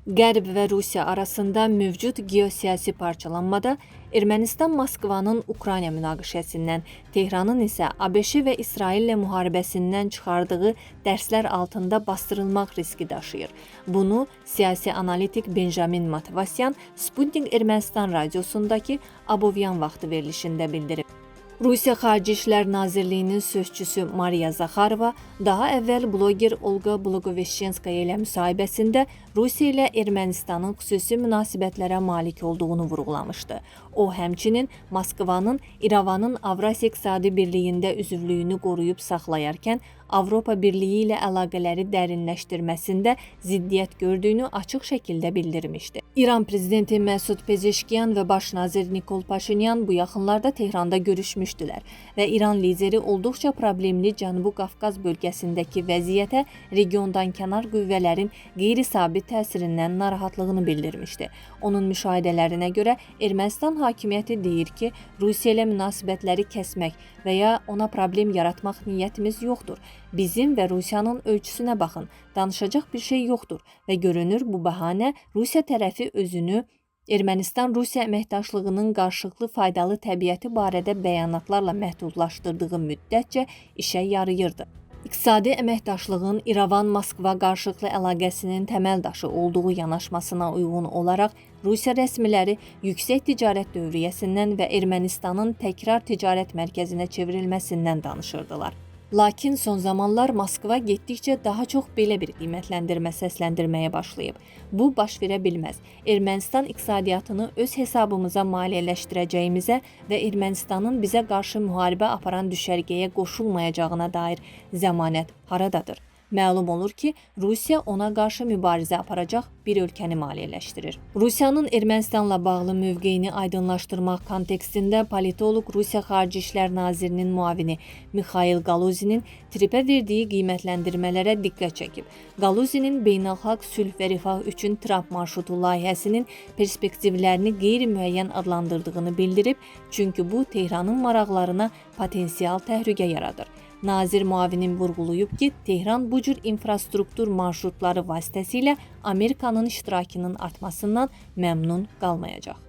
Qərb və Rusiya arasında mövcud geosiyasi parçalanmada Ermənistan Moskvanın Ukrayna münaqişəsindən, Tehranın isə ABŞ və İsraillə müharibəsindən çıxardığı dərslər altında bastırılmaq riski daşıyır. Bunu siyasi analitik Benjamin Matvasyan Sputnik Ermənistan radiosundakı Abovyan vaxtı verilişində bildirib. Rusiya Xarici İşlər Nazirliyinin sözçüsü Mariya Zaxarova daha əvvəl bloger Olga Blogoveşchenskaya ilə müsahibəsində Rusiya ilə Ermənistanın xüsusi münasibətlərə malik olduğunu vurğulamışdı. O, həmçinin Moskvanın İrəvanın Avrasiya İqtisadi Birliyində üzvlüyünü qoruyub saxlayarkən Avropa Birliyi ilə əlaqələri dərinləşdirməsində ziddiyyət gördüyünü açıq şəkildə bildirmişdi. İran prezidenti Məsud Pezeşkiyan və baş nazir Nikol Paşinyan bu yaxınlarda Tehranda görüşmüşdülər və İran lideri olduqca problemli Cənubi Qafqaz bölgəsindəki vəziyyətə regiondan kənar qüvvələrin qeyri-sabit təsirindən narahatlığını bildirmişdi. Onun müşahidələrinə görə Ermənistan hakimiyyəti deyir ki, Rusiya ilə münasibətləri kəsmək və ya ona problem yaratmaq niyyətimiz yoxdur. Bizim və Rusiyanın ölçüsünə baxın, danışacaq bir şey yoxdur və görünür bu bəhanə Rusiya tərəfi özünü Ermənistan-Rusiya əməkdaşlığının qarşılıqlı faydalı təbiəti barədə bəyanatlarla məhdudlaşdırdığı müddətcə işə yarayırdı. İqtisadi əməkdaşlığın İrəvan-Moskva qarşılıqlı əlaqəsinin təməl daşı olduğu yanaşmasına uyğun olaraq Rusiya rəsmiləri yüksək ticarət dövriyyəsindən və Ermənistanın təkrar ticarət mərkəzinə çevrilməsindən danışırdılar. Lakin son zamanlar Moskva getdikcə daha çox belə bir qiymətləndirmə səsləndirməyə başlayıb. Bu baş verə bilməz. Ermənistan iqtisadiyyatını öz hesabımıza maliyyələşdirəcəyimizə və Ermənistanın bizə qarşı müharibə aparan düşərgəyə qoşulmayacağına dair zəmanət haradadır? Məlum olur ki, Rusiya ona qarşı mübarizə aparacaq bir ölkəni maliyyələşdirir. Rusiyanın Ermənistanla bağlı mövqeyini aydınlaşdırmaq kontekstində politoloq Rusiya Xarici İşlər Nazirinin müavini Mixail Galuzinin tripə verdiyi qiymətləndirmələrə diqqət çəkib. Galuzinin beynəlxalq sülh və rifah üçün Trump marşrutu layihəsinin perspektivlərini qeyri-müəyyən adlandırdığını bildirib, çünki bu Tehranın maraqlarına potensial təhlükə yaradır. Nazir müavinin vurğulayıb ki, Tehran bu cür infrastruktur marşrutları vasitəsilə Amerikanın iştirakının artmasından məmnun qalmayacaq.